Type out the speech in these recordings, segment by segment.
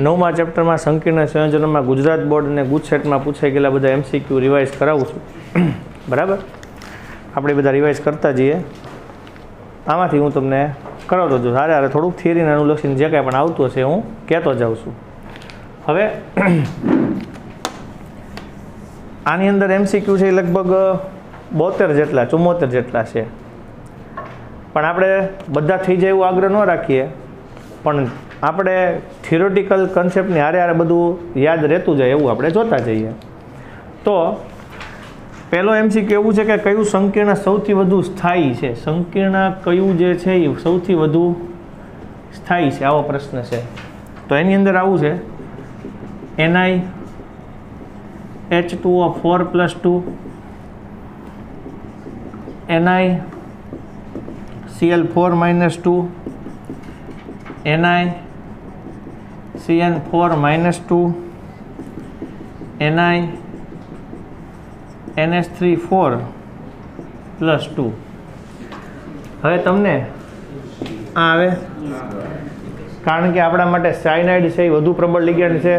9મા ચેપ્ટરમાં સંકીર્ણ સંયોજનોમાં Gujarat board અને ગુજસેટમાં પૂછાઈ ગયેલા બધા MCQ રિવાઇઝ કરાવું છું. બરાબર, આપણે બધા રિવાઇઝ કરતા જઈએ. આમાંથી હું તમને કરાવતો છું. હારે હારે થોડુંક થિયરીને અનુલક્ષીને જે કાંઈ પણ આવતું હશે હું કહેતો જાઉં છું. હવે આની અંદર MCQ છે લગભગ 72 જેટલા 74 જેટલા છે. પણ આપણે બધા થઈ જાય એવું આગ્રહ ન રાખીએ, પણ આપણે થિયોરિટિકલ કન્સેપ્ટની હારે હારે બધું યાદ રહેતું જાય એવું આપણે જોતા જઈએ. તો પહેલો MCQ એવું છે કે કયું સંકીર્ણ સૌથી વધુ સ્થાયી છે? સંકીર્ણ કયું જે છે એ સૌથી વધુ સ્થાયી છે? આવો પ્રશ્ન છે. તો એની અંદર આવું છે NiH2O4+2 NiCl4-2 NiCN4-2 NiNH3 4+2. હવે તમને આ આવે, કારણ કે આપણા માટે સાયનાઇડ છે એ વધુ પ્રબળ લિગેન્ડ છે,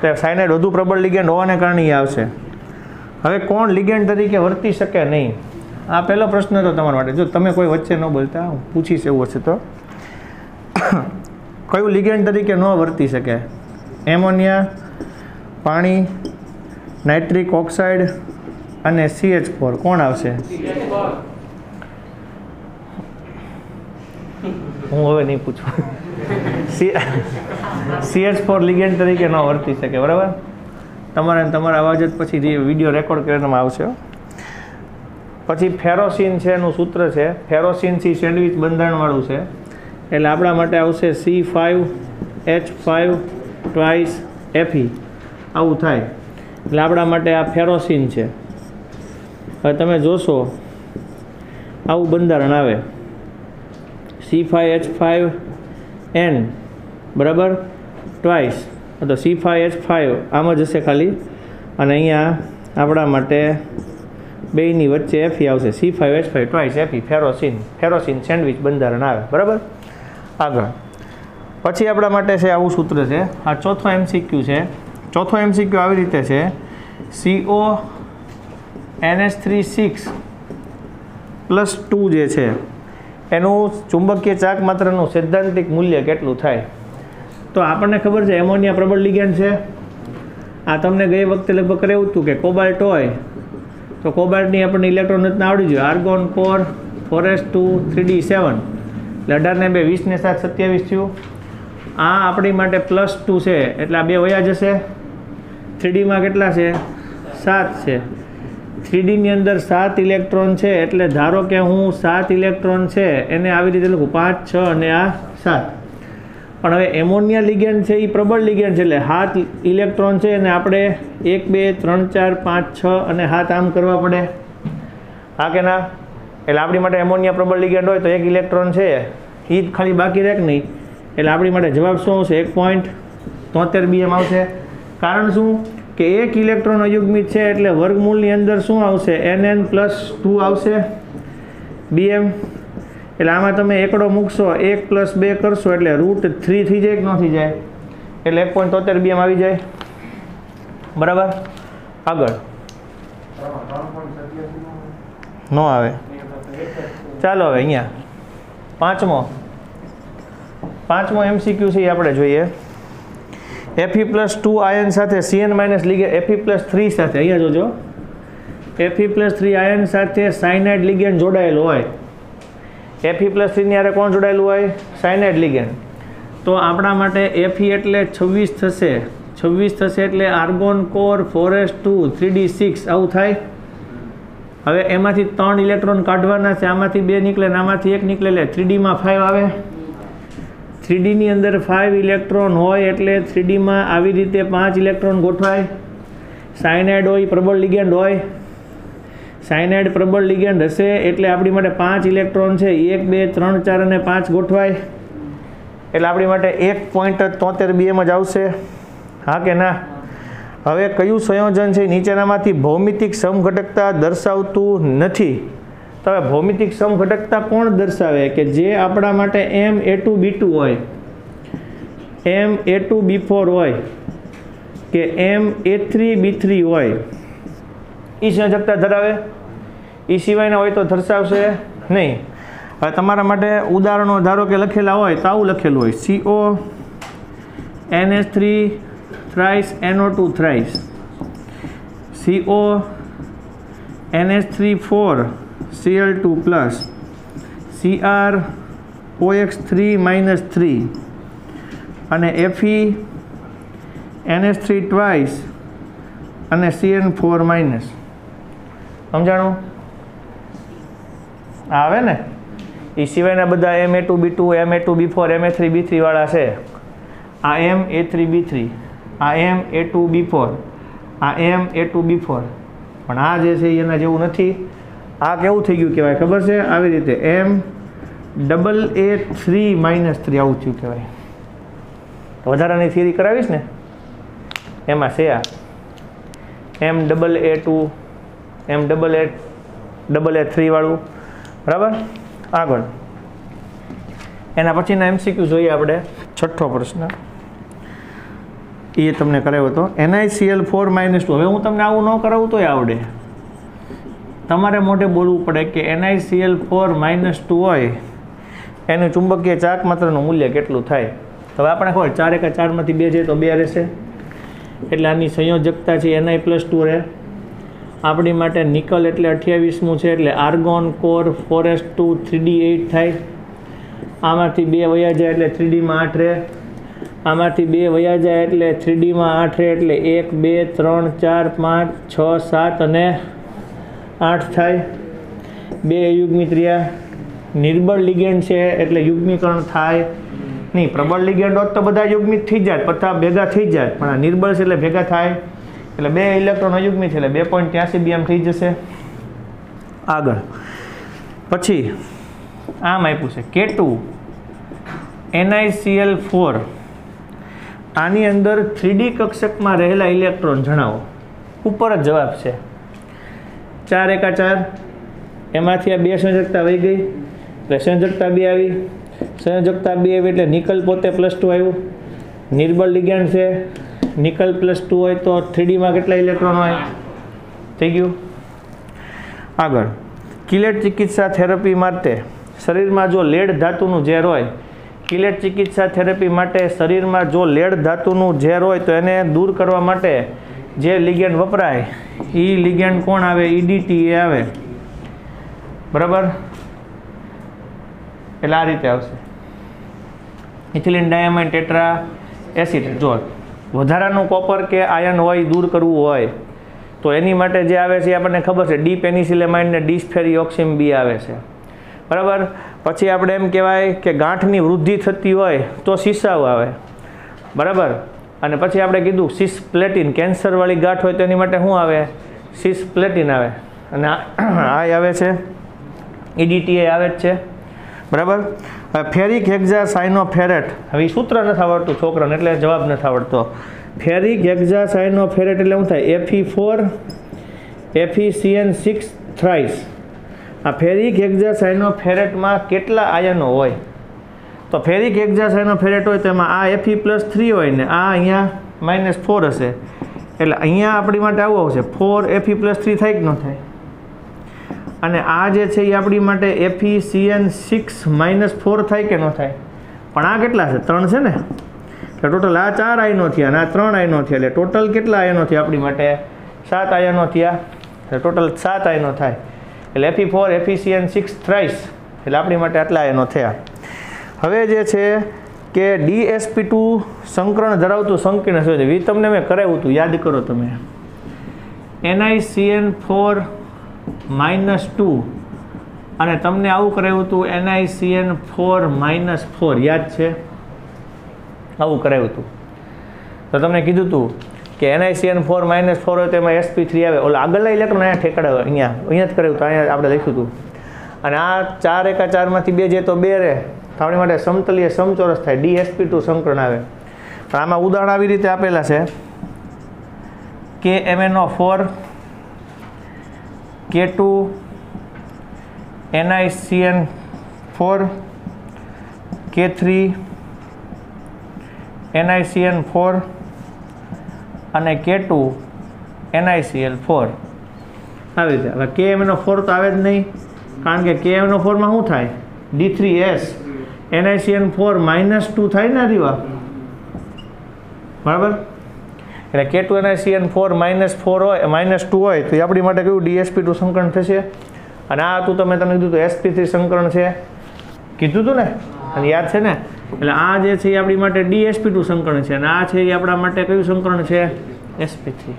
તો સાયનાઇડ વધુ પ્રબળ લિગેન્ડ હોવાને કારણે એ આવશે. હવે કોણ લિગેન્ડ તરીકે વર્તી શકે નહીં? આ પહેલો પ્રશ્ન હતો તમારા માટે. જો તમે કોઈ વચ્ચે ન બોલતા, હું પૂછીશ એવું હશે તો, કયું લિગેન્ડ તરીકે ન વર્તી શકે? એમોનિયા, પાણી, નાઇટ્રિક ઓક્સાઇડ અને CH4. કોણ આવશે? હું હવે નહીં પૂછું. CH4 લિગેન્ડ તરીકે ન વર્તી શકે. બરાબર, તમારા અવાજ જ પછી વિડીયો રેકોર્ડ કરવામાં આવશે. પછી ફેરોસીન છે એનું સૂત્ર છે, ફેરોસીન C સેન્ડવિચ બંધારણવાળું છે, એટલે આપણા માટે આવશે C5H5 આવું થાય. એટલે આપણા માટે આ ફેરોસીન છે. હવે તમે જોશો આવું બંધારણ આવે C5H5N બરાબર ટ્વાઇસ, તો C5H5 આમ જ હશે ખાલી, અને અહીંયા આપણા માટે બેયની વચ્ચે Fe આવશે, C5H5 ટ્વાઇસ Fe, ફેરોસીન સેન્ડવિચ બંધારણ આવે. બરાબર, આગળ પછી આપણા માટે છે આવું સૂત્ર છે. આ ચોથો MCQ છે. ચોથો MCQ આવી રીતે છે CONH3 6+2 જે છે એનું ચુંબકીય ચાક માત્રનું સૈદ્ધાંતિક મૂલ્ય કેટલું થાય? તો આપણને ખબર છે એમોનિયા પ્રબળ લિગેન્ડ છે. આ તમને ગઈ વખતે લગભગ કરેવું હતું કે કોબાલ્ટ હોય તો કોબાલ્ટની આપણને ઇલેક્ટ્રોન રચના આવડી જોઈએ. આર્ગોન કોર 4s2 3d7 એટલે 18 ને 2 20 ને 7 27 થયું. આ આપણી માટે +2 છે એટલે આ બે વયા જશે. 3dમાં કેટલા છે? 7 છે. 3dની અંદર 7 ઇલેક્ટ્રોન છે, એટલે ધારો કે હું 7 ઇલેક્ટ્રોન છે એને આવી રીતે લખું 5 6 અને આ 7. પણ હવે એમોનિયા લિગેન્ડ છે એ પ્રબળ લિગેન્ડ છે, એટલે 7 ઇલેક્ટ્રોન છે અને આપણે 1 2 3 4 5 6 અને 7 આમ કરવા પડે. હા કે ના? એટલે આપણી માટે એમોનિયા પ્રબળ લિગેન્ડ હોય તો 1 ઇલેક્ટ્રોન છે એ જ ખાલી બાકી રહે કે નહીં? એટલે આપણી માટે જવાબ શું આવશે? 1.73 BM આવશે. કારણ શું કે 1 ઇલેક્ટ્રોન અયુગ્મિત છે એટલે વર્ગમૂળની અંદર શું આવશે? Nn+2 આવશે BM. એટલે આમાં તમે એકડો મૂકશો, 1 + 2 કરશો એટલે √3 થઈ જાય કે ન થઈ જાય? એટલે 1.73 BM આવી જાય. બરાબર, આગળ ન આવે. ચાલો હવે અહીંયા પાંચમો MCQ છે એ આપણે જોઈએ. Fe+2 આયન સાથે Cn- લિગેન્ડ, Fe+3 સાથે, અહીંયા જોજો, Fe+3 આયન સાથે સાયનાઇડ લિગેન્ડ જોડાયેલું હોય. Fe+3 ની હારે કોણ જોડાયેલું હોય? Cyanide ligand. તો આપણા માટે Fe એટલે 26 થશે. 26 થશે એટલે આર્ગોન કોર 4s2 3d6 આવું થાય. હવે એમાંથી 3 ઇલેક્ટ્રોન કાઢવાના છે, આમાંથી 2 નીકળે ને આમાંથી 1 નીકળે, એટલે 3dમાં 5 આવે. 3dની અંદર 5 ઇલેક્ટ્રોન હોય એટલે 3dમાં આવી રીતે 5 ઇલેક્ટ્રોન ગોઠવાય. સાયનાઇડ હોય પ્રબળ લિગેન્ડ હોય, સાયનાઇડ પ્રબળ લિગેન્ડ હશે એટલે આપણી માટે 5 ઇલેક્ટ્રોન છે 1 2 3 4 અને 5 ગોઠવાય, એટલે આપણી માટે 1.73 BM જ આવશે. હા કે ના? હવે કયું સંયોજન છે નીચેનામાંથી ભૌમિતિક સમઘટકતા દર્શાવતું નથી? તો હવે ભૌમિતિક સમઘટકતા કોણ દર્શાવે? કે જે આપણા માટે MA2B2 હોય. MA2B4 હોય કે MA3B3 હોય એ સંયોજકતા ધરાવે? એ સિવાયના હોય તો દર્શાવશે નહીં. હવે તમારા માટે ઉદાહરણો ધારો કે લખેલા હોય તો આવું લખેલું હોય CO NH3 thrice NO2 thrice, CO NH3 4 Cl2 plus, Cr OX3 minus 3 અને Fe NH3 twice અને CN4 minus. સમજાણું? આવે ને? એ સિવાયના બધા Ma2B2 Ma2B4 Ma3B3 વાળા છે. આ Ma3B3, આ Ma2B4, આ Ma2B4, પણ આ જે છે એના જેવું નથી. આ કેવું થઈ ગયું કહેવાય ખબર છે? આવી રીતે Ma3 minus 3 આવું થયું કહેવાય. વધારાની થિયરી કરાવીશ ને એમાં છે આ Ma2 Ma3 વાળું. બરાબર? આગળ એના પછીના MCQ જોઈએ આપણે. છઠ્ઠો પ્રશ્ન એ તમને કરાવ્યો હતો NiCl4 minus 2. હવે હું તમને આવું ન કરાવું તોય આવડે. તમારે મોઢે બોલવું પડે કે NiCl4 minus 2 હોય એનું ચુંબકીય ચાક માત્રનું મૂલ્ય કેટલું થાય. હવે આપણે ખબર 4 એકા 4 માંથી 2 છે તો 2 રહેશે, એટલે આની સંયોજકતા છે Ni+2 રહે. આપણી માટે નિકલ એટલે 28મું છે, એટલે આર્ગોન કોર 4s2 3d8 થાય. આમાંથી 2 વયા જાય એટલે 3dમાં 8 રહે. આમાંથી 2 વયા જાય એટલે 3dમાં 8 રહે, એટલે 1 2 3 4 5 6 7 અને 8 થાય. 2 યુગ્મિત રહ્યા. નિર્બળ લિગેન્ડ છે એટલે યુગ્મીકરણ થાય નહીં. પ્રબળ લિગેન્ડ હોત તો બધા યુગ્મિત થઈ જાય, બધા ભેગા થઈ જાય, પણ આ નિર્બળ છે એટલે ભેગા થાય, એટલે 2 ઇલેક્ટ્રોન અયુગ્મિત છે એટલે 2.83 BM થઈ જશે. આગળ પછી આમ આપ્યું છે K2 NiCl4. આની અંદર 3D કક્ષકમાં રહેલા ઇલેક્ટ્રોન જણાવો. ઉપર જ જવાબ છે. 4 એકા 4 એમાંથી આ 2 સંયોજકતા વહી ગઈ એટલે સંયોજકતા 2 આવી. સંયોજકતા 2 આવી એટલે નિકલ પોતે +2 આવ્યું. નિર્બળ લિગેન્ડ છે, નિકલ +2 હોય તો 3Dમાં કેટલા ઇલેક્ટ્રોન હોય? થઈ ગયું. આગળ કિલેટ ચિકિત્સા થેરપી માટે શરીરમાં જો લેડ ધાતુનું ઝેર હોય, કિલેટ ચિકિત્સા થેરપી માટે શરીરમાં જો લેડ ધાતુનું ઝેર હોય તો એને દૂર કરવા માટે જે લિગેન્ડ વપરાય એ લિગેન્ડ કોણ આવે? EDTA આવે. બરાબર? એટલે આ રીતે આવશે ઇથિલિન ડાયામાઇન ટેટ્રા એસિડ. જો વધારાનું કોપર કે આયન હોય દૂર કરવું હોય તો એની માટે જે આવે છે આપણને ખબર છે ડીપેનિસિલેમાઇન ને ડિસ્ફેરિઓક્સિમ બી આવે છે. બરાબર? પછી આપણે એમ કહેવાય કે ગાંઠની વૃદ્ધિ થતી હોય તો સીસાવ આવે. બરાબર? અને પછી આપણે કીધું સિસ્પ્લેટિન, કેન્સરવાળી ગાંઠ હોય તો એની માટે શું આવે? સિસ્પ્લેટિન આવે. અને આ આવે છે EDTA આવે જ છે. બરાબર? ફેરિક હેક્ઝાસાયનોફેરેટ. હવે એ સૂત્ર નથી આવડતું છોકરાને એટલે જવાબ નથી આવડતો. ફેરિક હેક્ઝાસાયનોફેરેટ એટલે શું થાય? Fe4 FeCN6 thrice. આ ફેરિક હેક્ઝાસાયનોફેરેટમાં કેટલા આયનો હોય? તો ફેરિક હેક્ઝાસાયનોફેરેટ હોય તો એમાં આ Fe+3 હોય ને આ અહીંયા -4 હશે, એટલે અહીંયા આપણી માટે આવું આવશે 4 Fe+3 થાય કે ન થાય? અને આ જે છે એ આપણી માટે FeCN6 -4 થાય કે ન થાય? પણ આ કેટલા છે? 3 છે ને, એટલે ટોટલ આ 4 આયનો થયા અને આ 3 આયનો થયા, એટલે ટોટલ કેટલા આયનો થયા આપણી માટે? 7 આયનો થયા. એટલે ટોટલ 7 આયનો થાય, એટલે Fe4 FeCN6 થ્રાઇસ, એટલે આપણી માટે આટલા આયનો થયા. હવે જે છે કે DsP2 સંકરણ ધરાવતું સંકીર્ણ સંયોજક, તમને મેં કરાવ્યું હતું, યાદ કરો તમે. NiCN4 -2 અને તમને આવું કરાવ્યું હતું NiCN4 -4, યાદ છે? આવું કરાવ્યું હતું. તો તમને કીધું હતું કે NiCN4 -4 હોય તો એમાં sp3 આવે. ઓલા આગળના ઇલેક્ટ્રોન અહીંયા ઠેકાડા હોય, અહીંયા જ કરાવ્યું હતું, અહીંયા આપણે લખ્યું હતું. અને આ 4 એકા 4 માંથી 2 જે તો 2 રહે, તો આપણી માટે સમતલીય સમચોરસ થાય, DsP2 સંકરણ આવે. પણ આમાં ઉદાહરણ આવી રીતે આપેલા છે કે MnO4 K2 NiCN4 K3 NiCN4 અને K2 NiCl4 આવી રીતે. હવે KMnO4 તો આવે જ નહીં, કારણ કે KMnO4 માં શું થાય? D3S NiCN4 -2 થાય ને રીવા, બરાબર? એટલે K2 NiCN4 -4 હોય -2 હોય તો એ આપણી માટે કયું DsP2 સંકરણ થશે. અને આ હતું તમે કીધું હતું sp3 સંકરણ છે, કીધું હતું ને, અને યાદ છે ને? એટલે આ જે છે એ આપણી માટે DsP2 સંકરણ છે, અને આ છે એ આપણા માટે કયું સંકરણ છે? sp3.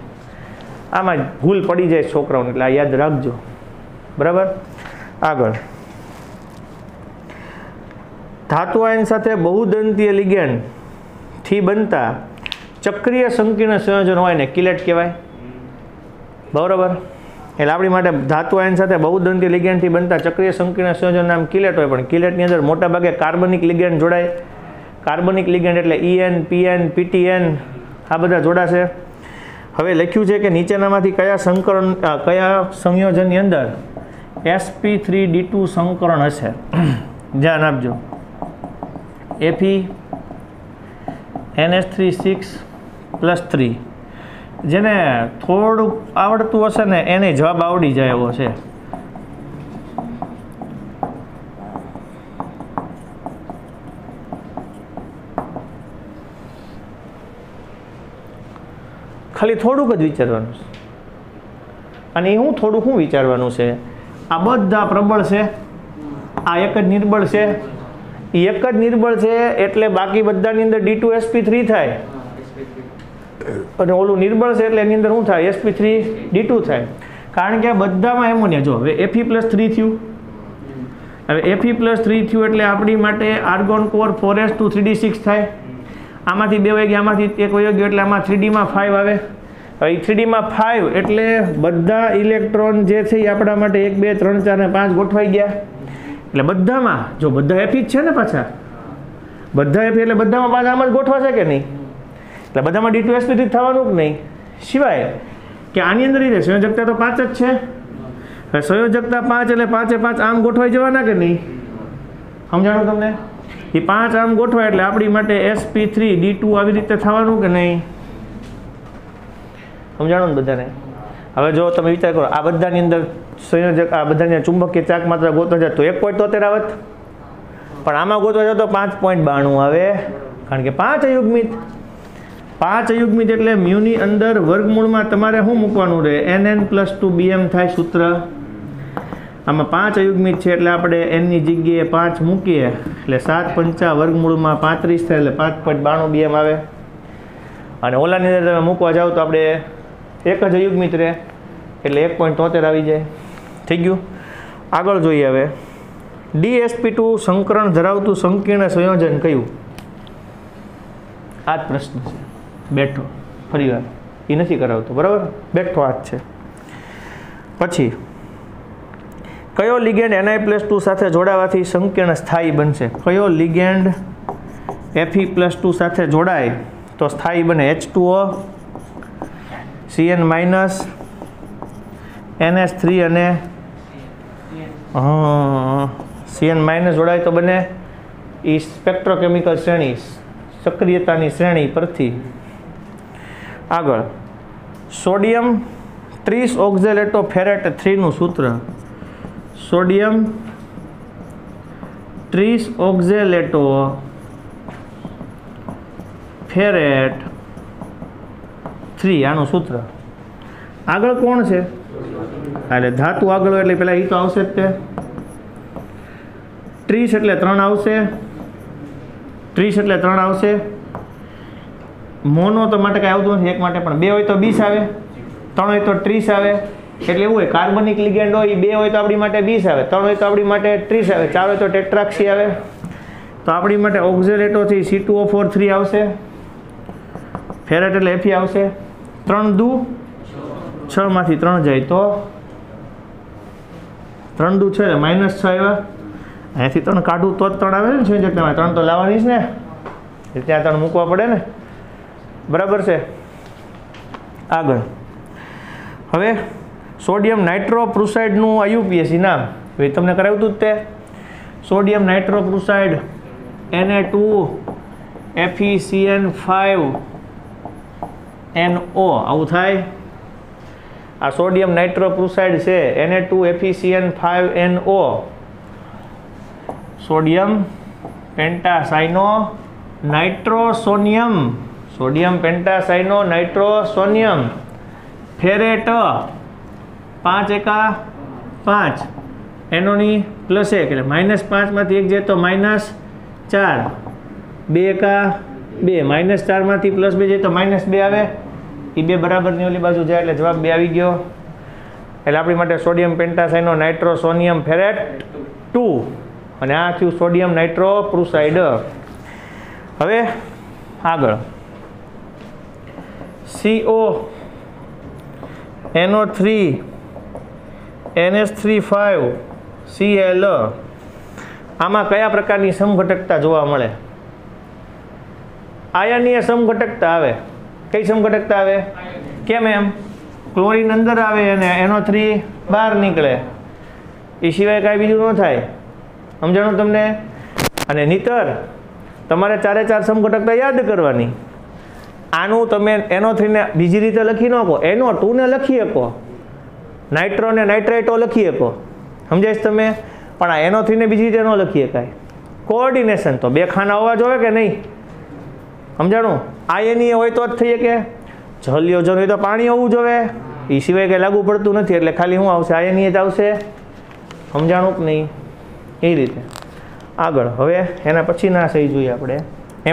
આમાં ભૂલ પડી જાય છોકરાઓને, એટલે આ યાદ રાખજો, બરાબર? આગળ, ધાતુ આયન સાથે બહુદંતીય લિગેન્ડ થી બનતા ચક્રીય સંકીર્ણ સંયોજન હોય ને કિલેટ કહેવાય, બરાબર? એટલે આપણી માટે ધાતુ આયન સાથે બહુદંતીય લિગેન્ડથી બનતા ચક્રીય સંકીર્ણ સંયોજન નામ કિલેટ હોય, પણ કિલેટની અંદર મોટાભાગે કાર્બનિક લિગેન્ડ જોડાય. કાર્બનિક લિગેન્ડ એટલે EN, PN, PTN આ બધા જોડાશે. હવે લખ્યું છે કે નીચેનામાંથી કયા સંયોજનની અંદર sp3d2 સંકરણ હશે? ધ્યાન આપજો. Fe NH3 6+3. જેને થોડું આવડતું હશે ને એને જવાબ આવડી જાય એવો છે. ખાલી થોડુંક જ વિચારવાનું છે. અને એ થોડુંક વિચારવાનું છે? આ બધા પ્રબળ છે, આ એક જ નિર્બળ છે. એ એક જ નિર્બળ છે એટલે બાકી બધાની અંદર D2sp3 થાય, અને ઓલું નિર્બળ છે એટલે એની અંદર શું થાય? sp3d2 થાય. કારણ કે આ બધામાં એમોનિયા. જો હવે Fe+3 થયું, હવે Fe+3 થયું એટલે આપણી માટે આર્ગોન કોર 4s2 3d6 થાય. આમાંથી 2 વહી ગયા, આમાંથી 1 વહી ગયો, એટલે આમાં 3d માં 5 આવે. હવે 3d માં 5 એટલે બધા ઇલેક્ટ્રોન જે છે એ આપણા માટે 1 2 3 4 અને 5 ગોઠવાઈ ગયા. એટલે બધામાં જો બધા Fe જ છે ને, પાછા બધા Fe એટલે બધામાં પાછા આમ જ ગોઠવાશે કે નહીં? એટલે બધામાં D2sp3 થવાનું કે નહીં? સિવાય કે આની અંદર સંયોજકતા તો 5 જ છે. હવે સંયોજકતા 5 એટલે 5 એ 5 આમ ગોઠવાઈ જવાના કે નહીં? સમજાણું તમને? એ 5 આમ ગોઠવાય એટલે આપણી માટે sp3d2 આવી રીતે થવાનું કે નહીં? સમજાણું ને બધાને? હવે જો તમે વિચાર કરો, આ બધાની અંદર સંયોજક, આ બધાની ચુંબકીય ચાક માત્ર ગોતવા જાય તો 1.73 આવત, પણ આમાં ગોતવા જાય તો 5.92 આવે, કારણ કે 5 અયુગ્મિત. 5 અયુગ્મિત એટલે મ્યુની અંદર વર્ગમૂળમાં તમારે શું મૂકવાનું રહે? nn+2bm થાય સૂત્ર. આમાં 5 અયુગ્મિત છે એટલે આપણે n ની જગ્યાએ 5 મૂકીએ એટલે 7 પંચા વર્ગમૂળમાં 35 થાય એટલે 5.92 bm આવે. અને ઓલાની અંદર તમે મૂકવા જાઓ તો આપણે એક જ અયુગ્મિત રહે એટલે 1.73 આવી જાય. થઈ ગયું? આગળ જોઈએ. હવે DsP2 સંકરણ ધરાવતું સંકીર્ણ સંયોજન કયું? આ જ પ્રશ્ન છે. બેઠો ફરી વાર, એ નથી કરાવતો, બરાબર? બેઠો આ જ છે. પછી કયો લિગેન્ડ Ni+2 સાથે જોડાવાથી સંકીર્ણ સ્થાયી બનશે? કયો લિગેન્ડ Fe+2 સાથે જોડાય તો સ્થાયી બને? H2O, Cn- NH3 અને Cn- જોડાય તો બને એ સ્પેક્ટ્રોકેમિકલ શ્રેણી, સક્રિયતાની શ્રેણી પરથી. આગળ, સોડિયમ 30 ઓક્ઝેલેટો ફેરેટ 3 નું સૂત્ર. સોડિયમ 30 ઓક્ઝેલેટો ફેરેટ 3 આનું સૂત્ર. આગળ કોણ છે? એટલે ધાતુ આગળ એટલે પેલા એ તો આવશે જ તે. 30 એટલે 3 આવશે, 30 એટલે 3 આવશે. મોનો તો માટે કાંઈ આવતું નથી, એક માટે, પણ 2 હોય તો 20 આવે, 3 હોય તો 30 આવે. એટલે એવું હોય, કાર્બનિક લિગેન્ડ હોય 2 હોય તો આપણી માટે 20 આવે, 3 હોય તો આપણી માટે 30 આવે, 4 હોય તો ટેટ્રાક્સી આવે. તો આપણી માટે ઓક્ઝેલેટોથી C2O4 3 આવશે, ફેરેટ એટલે Fe આવશે. 3 દુ 6 માંથી 3 જાય તો 3 દુ 6 -6 આવ્યા. અહીંયાથી 3 કાઢું તો જ 3 આવે ને સંયોજકતામાં. 3 તો લાવવાની જ ને, ત્યાં 3 મૂકવા પડે ને, બરાબર છે? આગળ, હવે સોડિયમ નાઇટ્રોપ્રુસાઇડનું IUPAC નામ તમને કરાવ્યું હતું જ તે. સોડિયમ નાઇટ્રોપ્રુસાઇડ Na2 FeCN5NO આવું થાય. આ સોડિયમ નાઇટ્રોપ્રુસાઇડ છે Na2FeCN5NO સોડિયમ પેન્ટાસાઇનો નાઇટ્રોસોનિયમ સોડિયમ પેન્ટાસાઇનો નાઇટ્રોસોનિયમ ફેરેટ 5 એકા 5 એનોની +1 એટલે -5 માંથી 1 જાય તો -4 2 એકા 2 -4 માંથી +2 જાય તો -2 આવે. એ બે બરાબરની ઓલી બાજુ જાય એટલે જવાબ 2 આવી ગયો. એટલે આપણી માટે સોડિયમ પેન્ટાસાઇનો નાઇટ્રોસોનિયમ ફેરેટ 2 અને આ થયું સોડિયમ નાઇટ્રોપ્રુસાઇડ. હવે આગળ CO NO3 NH3 5Cl આમાં કયા પ્રકારની સમઘટકતા જોવા મળે? આયનીય સમઘટકતા આવે. કઈ સમઘટકતા આવે? કેમ એમ? ક્લોરીન અંદર આવે અને NO3 બહાર નીકળે, એ સિવાય કાંઈ બીજું ન થાય. સમજાણું તમને? અને નહીતર તમારે 4 સમઘટકતા યાદ કરવાની. આનું તમે NO3 ને બીજી રીતે લખી ન શકો, NO2 ને લખી શકો, નાઇટ્રો ને નાઇટ્રાઇટો લખી શકો, સમજાય છે તમે? પણ આ NO3 ને બીજી રીતે ન લખી શકાય. કોઓર્ડિનેશન તો 2 ખાના હોવા જોઈએ કે નહીં? સમજાણું? આયનીય હોય તો જ થઈ શકે. જલીય ઓઝોન હોય તો પાણી હોવું જોઈએ, એ સિવાય કંઈ લાગુ પડતું નથી. એટલે ખાલી શું આવશે? આયનીય જ આવશે. સમજાણું કે નહીં? એ રીતે આગળ. હવે એના પછીના સહી જોઈએ આપણે.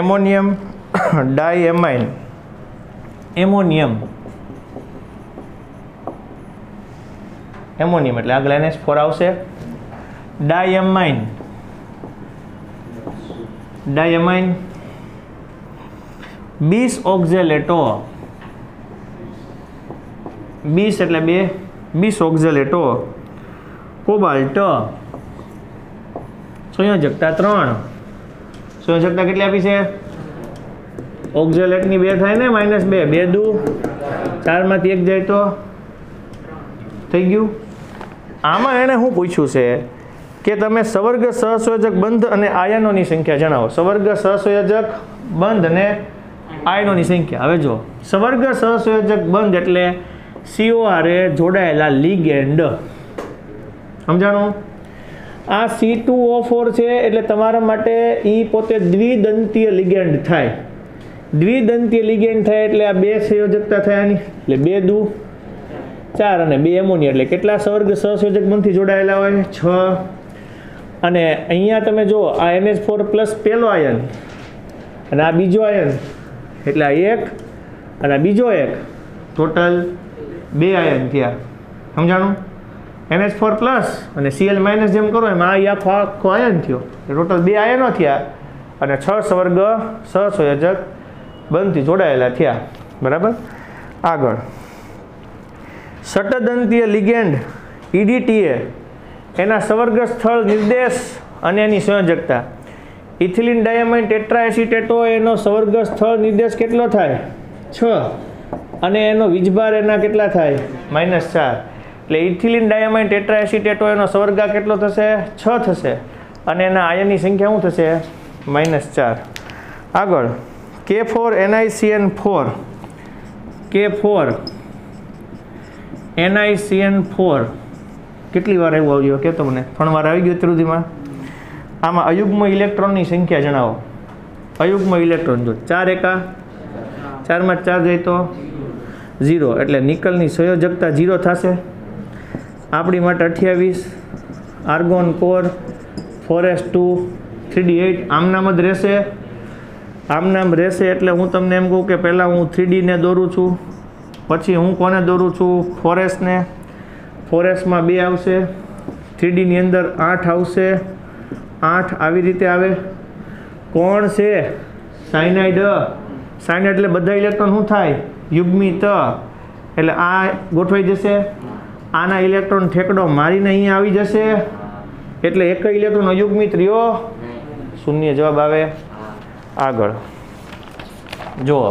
એમોનિયમ ડાયએમાઇન. એમોનિયમ એટલે આગળ NH4 આવશે. ડાયએમાઇન 20 ઓક્ઝેલેટો. 20 એટલે 2, 20 ઓક્ઝેલેટો. કોબાલ્ટ સંયોજકતા 3. સંયોજકતા કેટલી આપી છે? ઓક્ઝેલેટની 2 થાય ને, -2 2 દુ 4 માંથી 1 જાય તો થઈ ગયું. આમાં એણે શું પૂછ્યું છે કે તમે સવર્ગ સહસંયોજક બંધ અને આયનોની સંખ્યા જણાવો. સવર્ગ સહસંયોજક બંધ અને આયનોની સંખ્યા. હવે જો સવર્ગ સહસંયોજક બંધ એટલે COR એ જોડાયેલા લિગેન્ડ. સમજાણું? આ C2O4 છે એટલે તમારા માટે એ પોતે દ્વિદંતીય લિગેન્ડ થાય. દ્વિદંતીય લિગેન્ડ થાય એટલે આ 2 સંયોજકતા થયાની, એટલે 2 દુ 4 અને 2 એમોનિયા. એટલે કેટલા સવર્ગ સહસંયોજક બંધથી જોડાયેલા હોય? 6. અને અહીંયા તમે જો આ NH4+ પહેલો આયન અને આ બીજો આયન, એટલે આ 1 અને આ બીજો 1, ટોટલ 2 આયન થયા. સમજાણું? NH4+ અને Cl- જેમ કરો એમ આ આખો આયન થયો, ટોટલ 2 આયનો થયા અને 6 સવર્ગ સહસંયોજક બંધથી જોડાયેલા થયા. બરાબર? આગળ ષટદંતીય લિગેન્ડ EDTA, એના સવર્ગ સ્થળ નિર્દેશ અને એની સંયોજકતા. ઇથિલિન ડાયમાઇન ટેટ્રાએસિટેટો, એનો સવર્ગ સ્થળ નિર્દેશ કેટલો થાય? 6 અને એનો વીજભાર એના કેટલા થાય? -4. એટલે ઇથિલિન ડાયમાઇન ટેટ્રાએસિટેટો એનો સવર્ગા કેટલો થશે? 6 થશે અને એના આયનની સંખ્યા શું થશે? -4. આગળ K4NiCN4. K4 NiCN4 કેટલી વાર એવું આવ્યું કે તમને? 3 વાર આવી ગયું ત્રુદીમાં. આમાં અયુગ્મ ઇલેક્ટ્રોનની સંખ્યા જણાવો. અયુગ્મ ઇલેક્ટ્રોન જો 4 એકા 4 માં 4 જાય તો 0, એટલે નિકલની સંયોજકતા 0 થશે. આપણી માટે 28. આર્ગોન કોર 4s2 3d8 આમનામ જ રહેશે. આમનામ રહેશે એટલે હું તમને એમ કહું કે પહેલાં હું 3d ને દોરું છું, પછી હું કોને દોરું છું? 4s ને. 4s માં 2 આવશે, 3d ની અંદર 8 આવશે, 8 આવી રીતે આવે. કોણ છે? સાયનાઇડ. સાયનાઇડ એટલે બધા ઇલેક્ટ્રોન શું થાય? યુગ્મિત. એટલે આ ગોઠવાઈ જશે. આના ઇલેક્ટ્રોન ઠેકડો મારીને અહીંયા આવી જશે, એટલે એક ઇલેક્ટ્રોન અયુગ્મિત રહ્યો, 0 જવાબ આવે. આગળ જુઓ.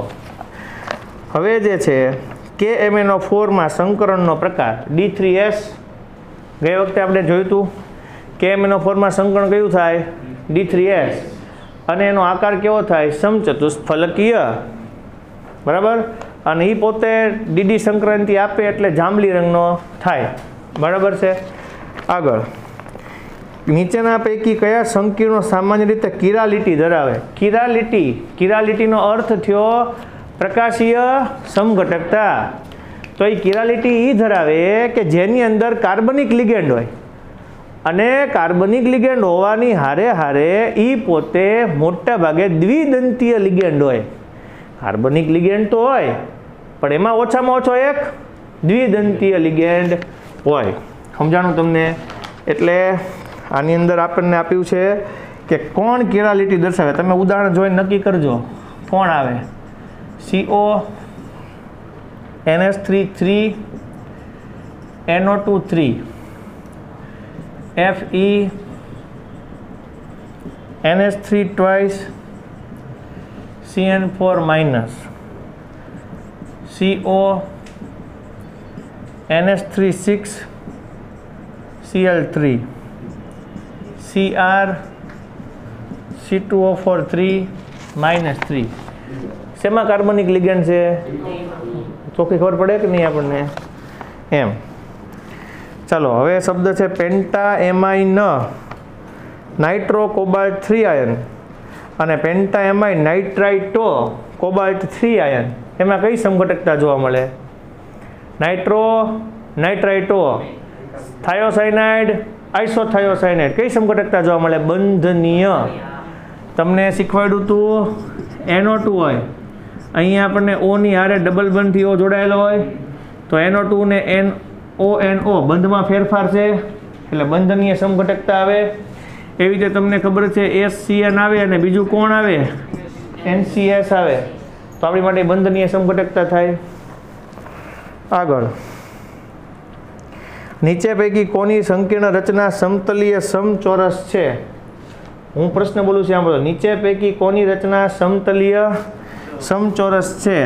હવે જે છે KMnO4 માં સંકરણનો પ્રકાર D3S. ગઈ વખતે આપણે જોયું હતું KMnO4 માં સંકરણ કયું થાય? D3S. અને એનો આકાર કેવો થાય? સમચતુષ્ફલકીય, બરાબર. અને એ પોતે ડીડી સંક્રાંતિ આપે એટલે જાંબલી રંગનો થાય, બરાબર છે. આગળ, નીચેના પૈકી કયા સંકીર્ણો સામાન્ય રીતે કિરાલિટી ધરાવે? કિરાલિટીનો અર્થ થયો પ્રકાશીય સમઘટકતા. તો એ કિરાલિટી એ ધરાવે કે જેની અંદર કાર્બનિક લિગેન્ડ હોય, અને કાર્બનિક લિગેન્ડ હોવાની હારે હારે એ પોતે મોટા ભાગે દ્વિદંતીય લિગેન્ડ હોય. કાર્બનિક લિગેન્ડ તો હોય, પણ એમાં ઓછામાં ઓછો એક દ્વિદંતીય લિગેન્ડ હોય. સમજાણું તમને? એટલે આની અંદર આપણને આપ્યું છે કે કોણ કિરાલિટી દર્શાવે. તમે ઉદાહરણ જોઈને નક્કી કરજો કોણ આવે. CO NH3 3 NO2 3 Fe NH3 twice CN4 minus CO NH3 6 Cl3 Cr C2O4 3 minus 3. શેમાં કાર્બનિક લિગેન્ડ છે? ચોખ્ખી ખબર પડે કે નહીં આપણને? એમ. ચાલો, હવે શબ્દ છે પેન્ટા એમાઇન નાઇટ્રો કોબાલ્ટ 3 આયન અને પેન્ટા એમાઇન નાઇટ્રાઇટો કોબાલ્ટ 3 આયન. એમાં કઈ સમઘટકતા જોવા મળે? નાઇટ્રો નાઇટ્રાઇટો થાયોસાઇનાઇડ આઇસોથાયોસાઇનાઇડ. કઈ સમઘટકતા જોવા મળે? બંધનીય. તમને શીખવાડ્યું હતું NO2 હોય, અહીંયા આપણને O ની હારે ડબલ બંધથી O જોડાયેલો હોય, તો NO2 ને NO બંધમાં ફેરફાર છે એટલે બંધનીય સમઘટકતા આવે. એવી રીતે તમને ખબર છે SCN આવે અને બીજું કોણ આવે? NCS આવે, તો આપણી માટે બંધનીય સમઘટકતા થાય. આગળ, નીચે પૈકી કોની સંકીર્ણ રચના સમતલીય સમચોરસ છે? હું પ્રશ્ન બોલું છું, આમ બોલો. નીચે પૈકી કોની રચના સમતલીય સમચોરસ છે?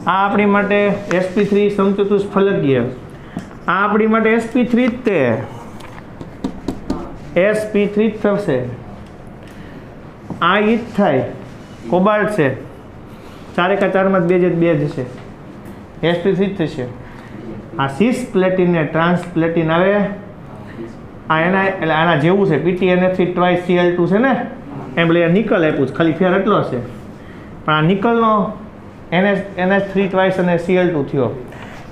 આ આપણી માટે sp3 સમચતુષ્ફલકીય. આ આપણી માટે sp3 જ તે sp3 જ થશે. આ ઈ જ થાય, કોબાલ્ટ છે, 4 માં 2 જશે, sp3 જ થશે. આ સિસ પ્લેટિન ને ટ્રાન્સ પ્લેટિન આવે, આ એના એટલે આના જેવું છે. PTNF3 ટ્વાઇસ Cl2 છે ને, એમ એટલે નિકલ આપ્યું છે, ખાલી ફેર એટલો છે. પણ આ નિકલનો NH3 ટ્વાઇસ અને Cl2 થયો,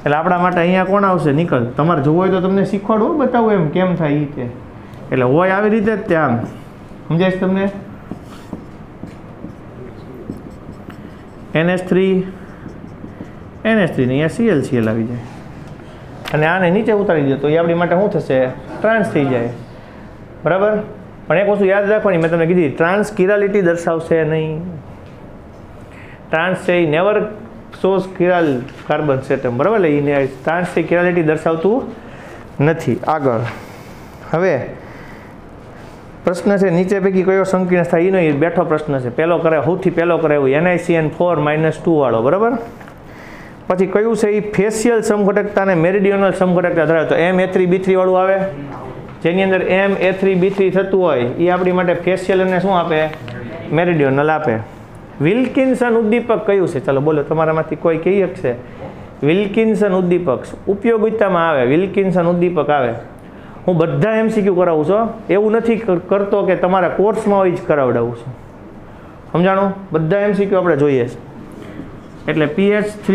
એટલે આપણા માટે અહીંયા કોણ આવશે? નિકલ. તમારે જોવું હોય તો તમને શીખવાડવું, બતાવું એમ કેમ થાય એ તે. એટલે હોય આવી રીતે જ ત્યાં સમજાય છે તમને? NH3 ને અહીંયા Cl આવી જાય અને આને નીચે ઉતારી દો તો એ આપણી માટે શું થશે? ટ્રાન્સ થઈ જાય, બરાબર. પણ એક વસ્તુ યાદ રાખવાની, મેં તમને કીધી, ટ્રાન્સ કિરાલિટી દર્શાવશે નહીં. ટ્રાન્સ છે એ નેવર શોઝ કિરાલ કાર્બન સેટમ, બરાબર. એટલે એ ટ્રાન્સ છે કિરાલિટી દર્શાવતું નથી. આગળ, હવે પ્રશ્ન છે નીચે પૈકી કયો સંકીર્ણ થાય? એનો એ બેઠો પ્રશ્ન છે. પહેલો કરે, સૌથી પહેલો કરે એવું NiCN4 -2 વાળો, બરાબર. પછી કયું છે એ ફેશિયલ સમઘટકતા અને મેરિડિયોનલ સમઘટકતા ધરાવે? તો MA3B3 વાળું આવે, જેની અંદર MA3B3 થતું હોય એ આપણી માટે ફેશિયલ અને શું આપે? મેરિડિયોનલ આપે. વિલ્કિન્સન ઉદ્દીપક કયું છે? ચાલો બોલો, તમારામાંથી કોઈ કહી શકશે? વિલ્કિન્સન ઉદ્દીપક ઉપયોગિતામાં આવે, વિલ્કિન્સન ઉદ્દીપક આવે. હું બધા MCQ કરાવું છું, એવું નથી કરતો કે તમારા કોર્સમાં હોય જ કરાવડાવું છું. સમજાણું? બધા MCQ આપણે જોઈએ છે. એટલે PH3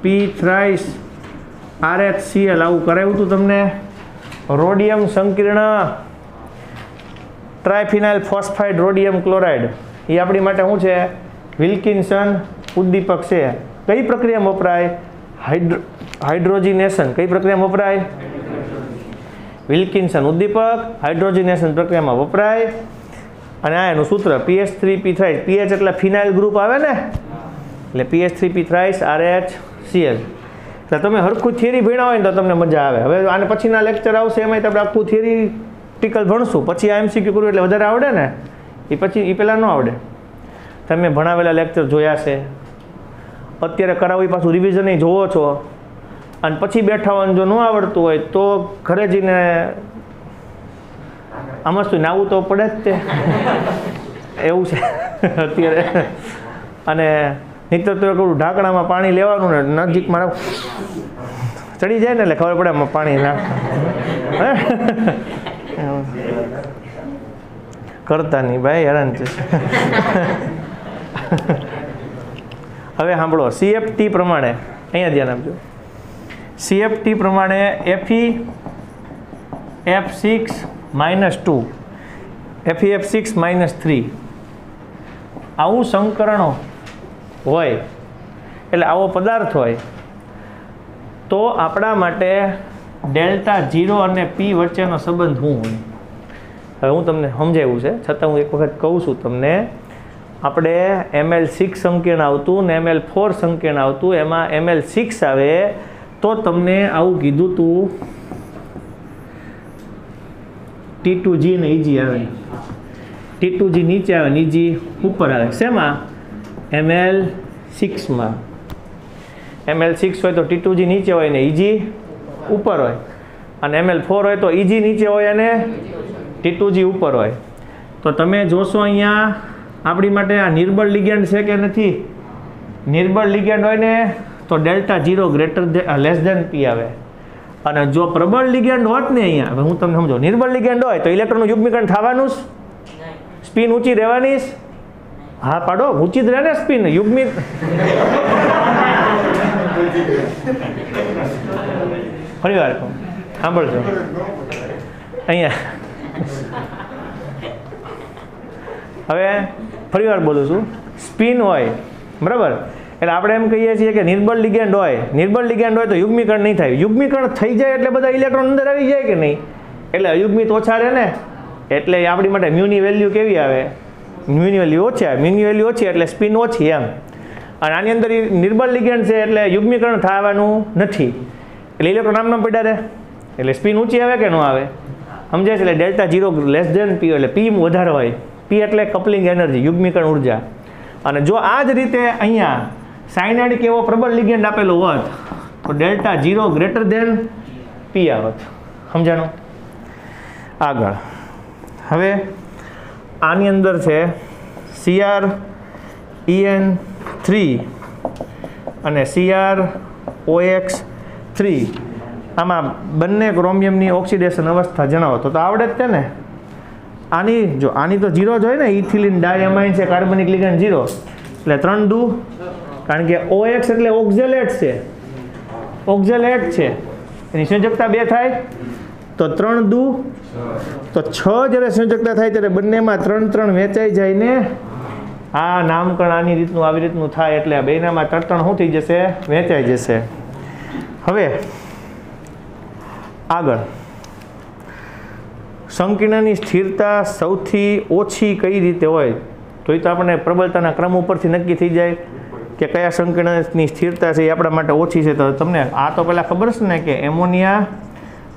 P થ્રાઇસ RHCl આવું કરાવ્યું હતું તમને. રોડિયમ સંકીર્ણ ટ્રાયફિનાઇલ ફોસ્ફાઇડ રોડિયમ ક્લોરાઇડ, એ આપણી માટે શું છે? વિલ્કિન્સન ઉદ્દીપક છે. કઈ પ્રક્રિયામાં વપરાય? હાઇડ્રોજિનેશન. કઈ પ્રક્રિયામાં વપરાય? વિલ્કિન્સન ઉદ્દીપક હાઇડ્રોજિનેશન પ્રક્રિયામાં વપરાય. અને આ એનું સૂત્ર PH3 P થ્રાઇસ. PH એટલે ફિનાઇલ ગ્રુપ આવે ને, એટલે PH3 P થ્રાઇસ RHCl. એટલે તમે હરખું થિયરી ભણ્યા હોય ને તો તમને મજા આવે. હવે આને પછીના લેક્ચર આવશે એમાં આપણે આખું થિયરીટિકલ ભણશું, પછી આ MCQ કરવું એટલે વધારે આવડે ને, એ પહેલાં ન આવડે. તમે ભણાવેલા લેક્ચર જોયા છે, અત્યારે કરાવી પાછું રિવિઝન જોવો છો, અને પછી બેઠા હોય જો ન આવડતું હોય તો ઘરે જઈને આમાં શું નાવું તો પડે જ તે એવું છે અત્યારે. અને નહીંતર તો કહું ઢાંકણામાં પાણી લેવાનું ને નજીકમાં ચડી જાય ને એટલે ખબર પડે એમાં પાણી નાખ કરતા નહીં ભાઈ, હેરાન છે. હવે સાંભળો, CFT પ્રમાણે અહીંયા ધ્યાન આપજો. CFT પ્રમાણે Fe F6 -2 Fe F6 -3 આવું સંકરણો હોય એટલે આવો પદાર્થ હોય તો આપણા માટે ડેલ્ટા 0 અને P વચ્ચેનો સંબંધ શું હોય? હવે હું તમને સમજાવ્યું છે, છતાં હું એક વખત કહું છું તમને. આપણે ml6 સંકીર્ણ આવતું ને ml4 સંકીર્ણ આવતું, એમાં ml6 આવે તો તમને આવું કીધું તું T2G ને EG આવે. T2G નીચે આવે ને EG ઉપર આવે. શેમાં? ml6માં. ml6 હોય તો T2G નીચે હોય ને EG ઉપર હોય, અને ml4 હોય તો EG નીચે હોય અને T2G ઉપર હોય. તો તમે જોશો અહીંયા આપણી માટે આ નિર્બળ લિગેન્ડ છે કે નથી? નિર્બળ લિગેન્ડ હોય ને તો ડેલ્ટા 0 લેસ ધેન P આવે. અને જો પ્રબળ લિગેન્ડ હોત ને અહીંયા, હવે હું તમને સમજો, નિર્બળ લિગેન્ડ હોય તો ઇલેક્ટ્રોનનું યુગ્મીકરણ થવાનું, સ્પિન ઊંચી રહેવાની. હા પાડો, ઊંચી જ રહે ને સ્પિન, યુગ્મિક. ફરી વાર કહું, સાંભળજો અહીંયા. હવે ફરી વાર બોલું છું, સ્પિન હોય બરાબર, એટલે આપણે એમ કહીએ છીએ કે નિર્બળ લિગેન્ડ હોય. નિર્બળ લિગેન્ડ હોય તો યુગ્મીકરણ નહીં થાય. યુગ્મીકરણ થઈ જાય એટલે બધા ઇલેક્ટ્રોન અંદર આવી જાય કે નહીં, એટલે અયુગ્મિત ઓછા રહે ને, એટલે આપણી માટે મ્યુની વેલ્યુ કેવી આવે? મ્યુની વેલ્યુ ઓછી આવે. મ્યુની વેલ્યુ ઓછી એટલે સ્પિન ઓછી એમ. અને આની અંદર નિર્બળ લિગેન્ડ છે એટલે યુગ્મીકરણ થવાનું નથી, એટલે ઇલેક્ટ્રોન આમ પડ્યા રહે, એટલે સ્પિન ઊંચી આવે કે ન આવે? સમજાય છે? એટલે ડેલ્ટા 0 લેસ ધેન P એટલે P વધારે હોય. P એટલે કપલિંગ એનર્જી, યુગ્મીકરણ ઉર્જા. અને જો આ જ રીતે અહીંયા સાયનાઇડ કે એવો પ્રબળ લિગેન્ડ આપેલો હોત તો ડેલ્ટા 0 ગ્રેટર ધેન P આવત. સમજાણું? આગળ હવે આની અંદર છે CrEn3 અને CrOX3. આમાં બંને ક્રોમિયમની ઓક્સિડેશન અવસ્થા જણાવો તો આવડે જ છે ને. આની જો આની તો 0 જ હોય ને, ઇથિલિન ડાયમાઇન છે, કાર્બનિક લિગેન્ડ 0, એટલે 3 દુ, કારણ કે OX એટલે ઓક્ઝેલેટ છે, ઓક્ઝેલેટ છે, એની સંયોજકતા 2 થાય તો 3 દુ તો 6 જ્યારે સંયોજકતા થાય ત્યારે બંનેમાં 3 વેચાઈ જાય ને. આ નામકરણ આની રીતનું આવી રીતનું થાય એટલે આ બેનામાં 3 શું થઈ જશે? વેચાઈ જશે. હવે આગળ સંકીર્ણની સ્થિરતા સૌથી ઓછી કઈ રીતે હોય? તો એ તો આપણે પ્રબળતાના ક્રમ ઉપરથી નક્કી થઈ જાય કે કયા સંકીર્ણની સ્થિરતા છે એ આપણા માટે ઓછી છે. તો તમને આ તો પહેલાં ખબર છે ને કે એમોનિયા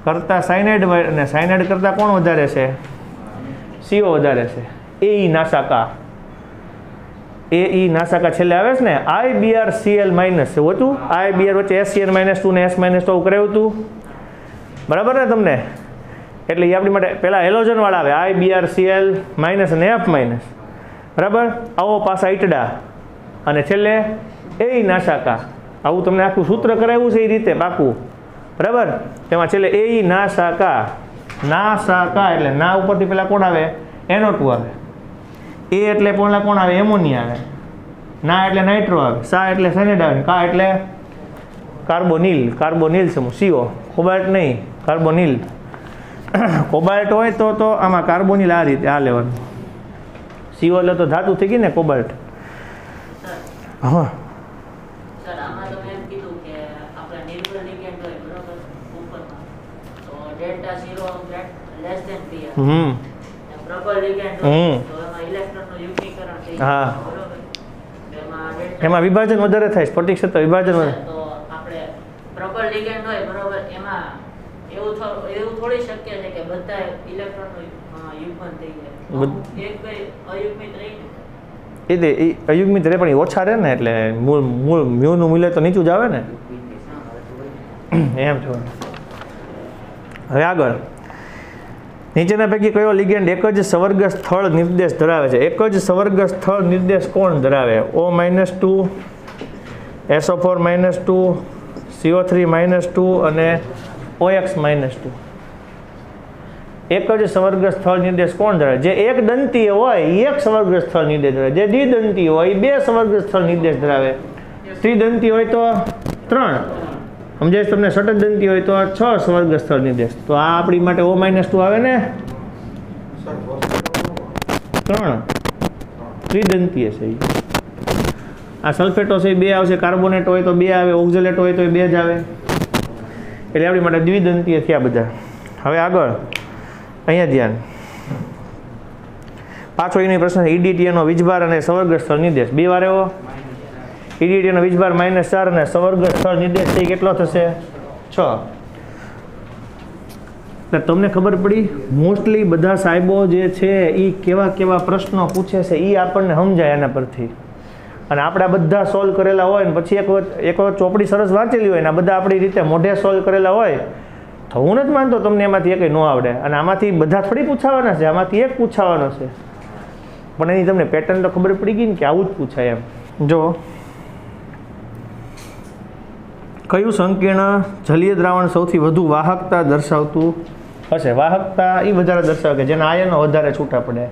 કરતાં સાયનાઇડ અને સાયનાઇડ કરતાં કોણ વધારે છે? CO વધારે છે. AE નાસાકા, AE નાસાકા છેલ્લે આવે છે ને, IBrCl માઇનસ છે હોતું, IBr વચ્ચે SCl -2 ને S -2 કરાવ્યું હતું બરાબર ને તમને? એટલે એ આપણી માટે પહેલાં હેલોજન વાળા આવે, IBrCl માઇનસ અને F માઇનસ બરાબર. આવો પાછા ઈટડા અને છેલ્લે AE નાસાકા. આવું તમને આખું સૂત્ર કરાવ્યું છે એ રીતે પાકું બરાબર. તેમાં છેલ્લે AE નાસાકા, નાસાકા એટલે ના ઉપરથી પહેલાં કોણ આવે? NO2 આવે. A એટલે પહેલાં કોણ આવે? એમોનિયા આવે. ના એટલે નાઇટ્રો આવે. સા એટલે સાયનાઇડ આવે. કા એટલે કાર્બોનિલ, કાર્બોનિલ સમૂહ. CO કોબાલ્ટ નહીં, કાર્બોનિલ. કોબાલ્ટ હોય તો આમાં કાર્બોનિલ આ રીતે આ લેવાનું. CO એટલે તો ધાતુ થઈ ગઈ ને કોબાલ્ટ. હા સર આમાં તમે એમ કીધું કે આપણે નિર્બળ લિગેન્ડ હોય બરોબર ઉપરમાં તો ડેલ્ટા 0 લેસ ધેન P આવે. પ્રબળ લિગેન્ડ હોય તો એમાં ઇલેક્ટ્રોનનું યુગ્મીકરણ થઈ જાય બરોબર. એમાં વિભાજન વધારે થાય, સ્ફટિક ક્ષેત્ર વિભાજન વધારે. તો આપણે લિગેન્ડ હોય બરોબર, એમાં એવું થોડી શક્ય છે કે બધા ઇલેક્ટ્રોનનું યુગ્મન થઈ જાય. એક બે અયુગ્મિત રહીને એ અયુગ્મિત રહે પણ એ ઓછા રહે ને, એટલે મ્યુનું મૂલ્ય તો નીચું જ આવે ને. એમ છો. હવે આગળ, નીચેના પૈકી કયો લિગેન્ડ એક જ સવર્ગ સ્થળ નિર્દેશ ધરાવે છે? એક જ સવર્ગ સ્થળ નિર્દેશ કોણ ધરાવે? O-2, SO4-2, CO3-2 અને OX-2. એક જ સવર્ગ સ્થળ નિર્દેશ કોણ ધરાવે? જે એક દંતીય હોય એ એક સવર્ગ સ્થળ નિર્દેશ ધરાવે, જે દ્વિદંતીય હોય એ બે સવર્ગ સ્થળ નિર્દેશ ધરાવે, ત્રિદંતી હોય તો 3, સમજાય તમને, ષટદંતી હોય તો 6 સવર્ગ સ્થળ નિર્દેશ. તો આ આપણી માટે O-2 આવે ને, 3 ત્રિદંતીય છે. આ સલ્ફેટો છે એ 2 આવશે, કાર્બોનેટ હોય તો 2 આવે, ઓક્ઝેલેટ હોય તો 2 જ આવે, એટલે આપણી માટે દ્વિદંતીય થયા બધા. હવે આગળ અહીંયા ધ્યાન, પાછો એની પ્રશ્ન, EDTA નો વીજભાર અને સવર્ગ સ્થળ નિર્દેશ 2 વાર એવો. EDTA નો વીજભાર -4 અને સવર્ગ સ્થળ નિર્દેશ થઈ કેટલો થશે? 6. એટલે તમને ખબર પડી, મોસ્ટલી બધા સાહેબો જે છે એ કેવા કેવા પ્રશ્નો પૂછે છે એ આપણને સમજાય એના પરથી. અને આપણે આ બધા સોલ્વ કરેલા હોય ને પછી એક વખત ચોપડી સરસ વાંચેલી હોય ને આ બધા આપણી રીતે મોઢે સોલ્વ કરેલા હોય તો હું નથી માનતો તમને એમાંથી એકય ન આવડે. અને આમાંથી બધા થોડી પૂછાવાના છે, આમાંથી એક પૂછાવાનો છે, પણ એની તમને પેટર્ન તો ખબર પડી ગઈ ને કે આવું જ પૂછાય એમ. જો કયું સંકીર્ણ જલીય દ્રાવણ સૌથી વધુ વાહકતા દર્શાવતું હશે? વાહકતા એ વધારે દર્શાવે કે જેના આયનો વધારે છૂટા પડે.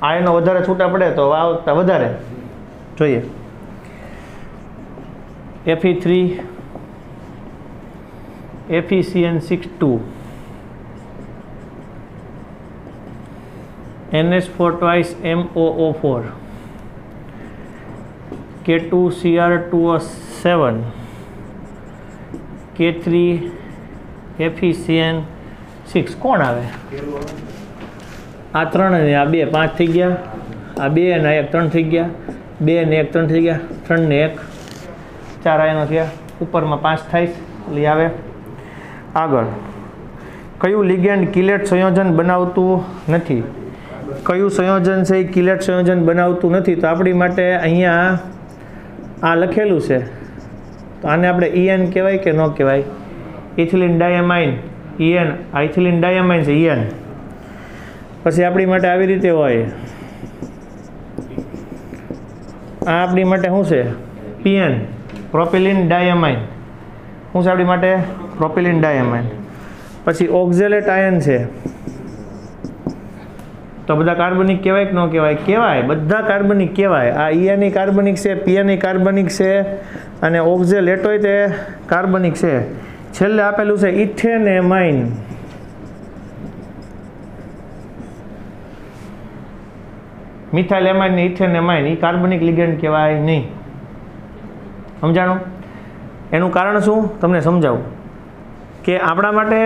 આયનો વધારે છૂટા પડે તો વાહકતા વધારે. જોઈએ Fe3, FeCN6-2, NH4 twice MOO4, K2Cr2O7, K3 FeCN6. કોણ આવે? આ 3 અને આ 2 5 થઈ ગયા, આ 2 અને આ 1 3 થઈ ગયા, 2 ને 1 3 થઈ ગયા, 3 ને 1 4 આયનો થયા, ઉપરમાં 5 થાય એટલે આવે. આગળ, કયું લિગેન્ડ કિલેટ સંયોજન બનાવતું નથી? કયું સંયોજન છે એ કિલેટ સંયોજન બનાવતું નથી? તો આપણી માટે અહીંયા આ લખેલું છે, તો આને આપણે EN કહેવાય કે ન કહેવાય? Ethylene diamine, EN. આ ઇથિલિન ડાયામાઇન છે, EN. પછી આપણી માટે આવી રીતે હોય, આ આપણી માટે શું છે? PN, propylene diamine. શું છે આપણી માટે? Propylene diamine. પછી ઓક્ઝેલેટ આયન છે, તો બધા કાર્બનિક કહેવાય કે ન કહેવાય? કહેવાય, બધા કાર્બનિક કહેવાય. આ EN કાર્બનિક છે, PN કાર્બનિક છે, અને ઓક્ઝેલેટ હોય તે કાર્બનિક છે. છેલ્લે આપેલું છે ઇથેનેમાઇન. મિથાઇલ એમાઇન ને ઇથેનેમાઇન એ કાર્બનિક લિગેન્ડ કહેવાય નહીં. સમજાણું? એનું કારણ શું તમને સમજાવું કે આપણા માટે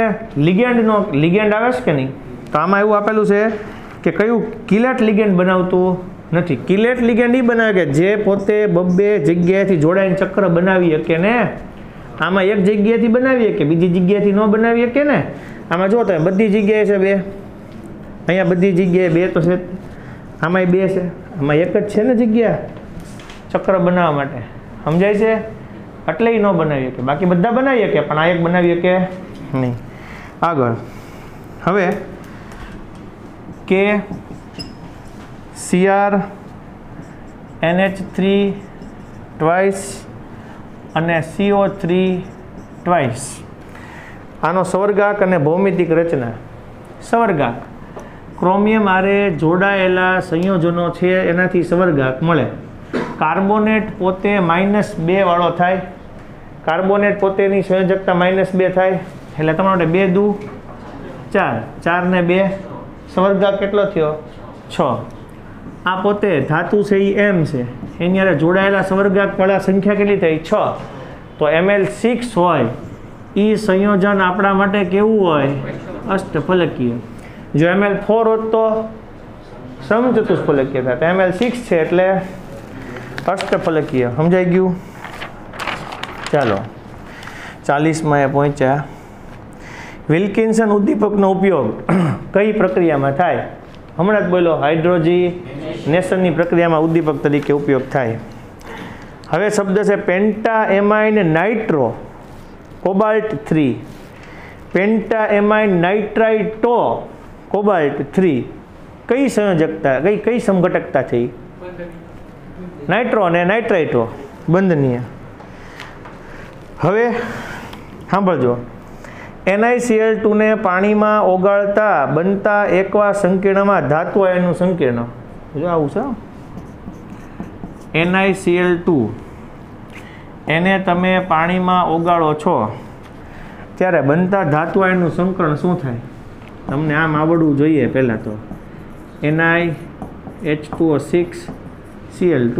લિગેન્ડ આવે છે કે નહીં, તો આમાં એવું આપેલું છે કે કયું કિલેટ લિગેન્ડ બનાવતું નથી. કિલેટ લિગેન્ડ એ બનાવે કે જે પોતે બબ્બે જગ્યાએથી જોડાઈને ચક્ર બનાવી શકે ને. આમાં એક જગ્યાએથી બનાવી શકે, બીજી જગ્યાએથી ન બનાવી શકે ને. આમાં જો તમે બધી જગ્યાએ છે 2, અહીંયા બધી જગ્યાએ 2 તો છે, આમાંય 2 છે, આમાં એક જ છે ને જગ્યા ચક્ર બનાવવા માટે. સમજાય છે? એટલે ન બનાવી શકે, બાકી બધા બનાવી શકે પણ આ એક બનાવી શકે નહીં. આગળ, હવે કે Cr NH3 twice અને CO3 twice, આનો સવર્ગાંક અને ભૌમિતિક રચના. સવર્ગાંક ક્રોમિયમ આરે જોડાયેલા સંયોજનો છે એનાથી સવર્ગાંક મળે. કાર્બોનેટ પોતે -2 વાળો થાય, કાર્બોનેટ પોતેની સંયોજકતા -2 થાય, એટલે તમારે 2 દુ 4, 4 ને 2 સવર્ગાંક કેટલો થયો? 6. આ પોતે ધાતુ છે એ M છે, એની હારે જોડાયેલા સવર્ગાંક વાળા સંખ્યા કેટલી થઈ? 6. તો Ml6 હોય એ સંયોજન આપણા માટે કેવું હોય? અષ્ટફલકીય. જો Ml4 હોત તો સમચતુષ્ફલકીય થાય, તો Ml6 છે એટલે અષ્ટફલકીય. સમજાઈ ગયું? ચાલો, 40માં એ પહોંચ્યા. વિલ્કિન્સન ઉદ્દીપકનો ઉપયોગ કઈ પ્રક્રિયામાં થાય? હમણાં જ બોલો, હાઇડ્રોજીનેશનની પ્રક્રિયામાં ઉદ્દીપક તરીકે ઉપયોગ થાય. હવે શબ્દ છે પેન્ટાએમાઇન નાઇટ્રો કોબાલ્ટ 3. પેન્ટાએમાઇન નાઇટ્રાઇટો કોબાલ્ટ 3 કઈ સંયોજકતા, કઈ સમઘટકતા છે? નાઇટ્રો અને નાઇટ્રાઇટો બંધનીય. હવે સાંભળજો, NiCl2 ને પાણીમાં ઓગાળતા બનતા એકવા સંકીર્ણમાં ધાતુ આયનનું સંકીર્ણ. જો આવું છે, NiCl2 એને તમે પાણીમાં ઓગાળો છો ત્યારે બનતા ધાતુ આયનનું સંકરણ શું થાય? તમને આમ આવડવું જોઈએ પહેલાં તો. NiH2O6 Cl2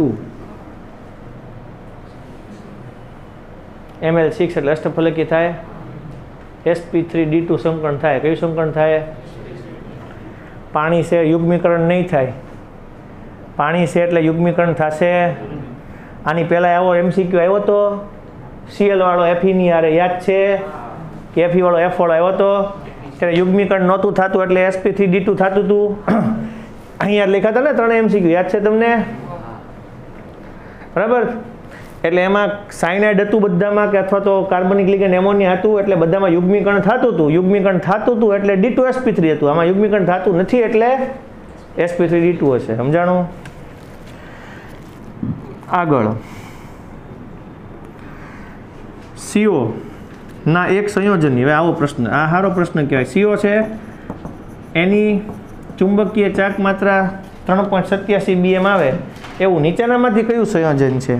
Ml6 એટલે અષ્ટફલકી થાય. sp3d2 સંકરણ થાય. કયું સંકરણ થાય? પાણી છે, યુગ્મીકરણ નહીં થાય. પાણી છે એટલે યુગ્મીકરણ થશે. આની પહેલાં આવો MCQ આવ્યો તો Cl વાળો Fe ની હારે યાદ છે કે Fe વાળો F વાળો આવ્યો તો? ત્યારે યુગ્મીકરણ નહોતું થતું એટલે sp3d2 થતું હતું. અહીંયા લખ્યા હતા ને 3 MCQ, યાદ છે તમને? બરાબર. એટલે એમાં સાયનાઇડ હતું બધામાં, કે અથવા તો કાર્બનિક લિગેન્ડ એમોનિયા હતું, એટલે બધામાં યુગ્મીકરણ થતું હતું. યુગ્મીકરણ થતું હતું એટલે D2sp3 હતું. આમાં યુગ્મીકરણ થતું નથી એટલે sp3d2 હશે. સમજાણું? આગળ CO ના એક સંયોજનની, હવે આવો પ્રશ્ન, આ સારો પ્રશ્ન કહેવાય. CO છે એની ચુંબકીય ચાક માત્રા 3.87 BM આવે એવું નીચેનામાંથી કયું સંયોજન છે?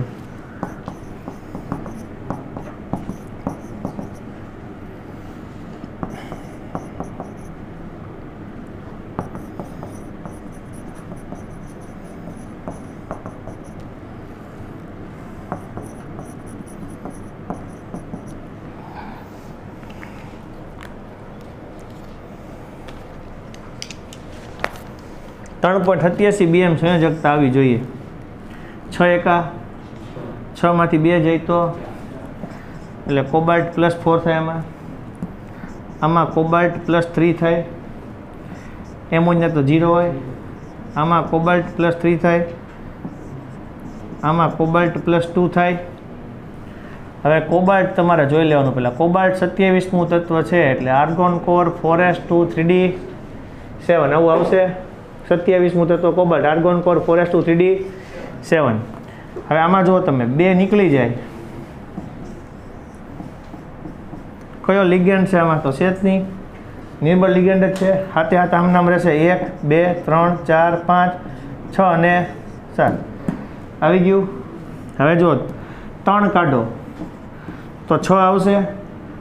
BM સંયોજકતા આવી જોઈએ. 6 એકા 6 માંથી 2 જાય તો એટલે કોબાલ્ટ +4 થાય. આમાં કોબાલ્ટ +3 થાય. એમોનિયા તો 0 હોય. આમાં કોબાલ્ટ +3 થાય. આમાં કોબાલ્ટ +2 થાય. હવે કોબાલ્ટ તમારે જોઈ લેવાનું પહેલાં. કોબાલ્ટ 27મું તત્વ છે એટલે આર્ગોન કોર 4s2 3d7 આવું આવશે. 27મું તત્વ cobalt, argon core 4s2 3d7. હવે આમાં જુઓ તમે, 2 નીકળી જાય. કયો લિગેન્ડ છે આમાં? તો છે જ નહીં, નિર્બળ લિગેન્ડ જ છે. હાથે હાથ આમ નામ રહેશે. 1 2 3 4 5 6 અને 7 આવી ગયું. હવે જો 3 કાઢો તો 6 આવશે,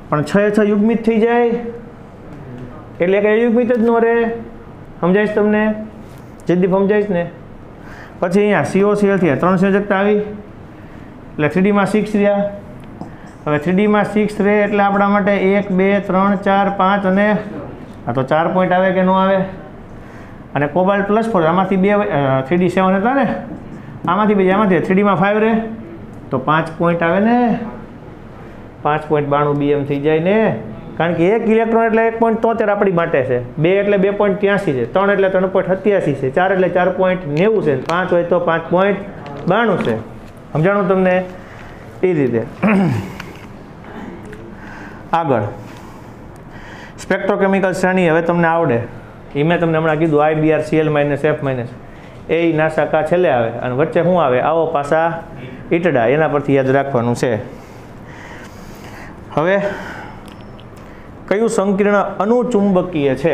પણ 6 એ 6 યુગ્મિત થઈ જાય એટલે કે યુગ્મિત જ ન રહે. સમજાઈશ તમને? જયદીપ સમજાઈશ ને? પછી અહીંયા COCl થયા 3 સંયોજકતા આવી એટલે 3Dમાં 6 રહ્યા. હવે 3Dમાં 6 રહે એટલે આપણા માટે 1 2 3 4 5 અને આ તો 4 પોઈન્ટ આવે કે ન આવે? અને કોબાલ્ટ +4 આમાંથી 2 3D7 હતા ને, આમાંથી 2 આમાંથી 3Dમાં 5 રહે તો 5 પોઈન્ટ આવે ને. 5.92 BM થઈ જાય ને, કારણ કે 1 ઇલેક્ટ્રોન એટલે 1.73 આપણી માટે છે. 2 એટલે 2.83 છે. 3 એટલે 3.87 છે. 4 એટલે 4.90 છે. 5 હોય તો 5.92 છે. સમજાણું તમને? એ રીતે. આગળ સ્પેક્ટ્રોકેમિકલ શ્રેણી હવે તમને આવડે. એ મેં તમને હમણાં કીધું, IBr Cl -F એ ના શાખા છેલ્લે આવે અને વચ્ચે શું આવે? આવો પાસા ઈટડા. એના પરથી યાદ રાખવાનું છે. હવે કયું સંકીર્ણ અનુચુંબકીય છે?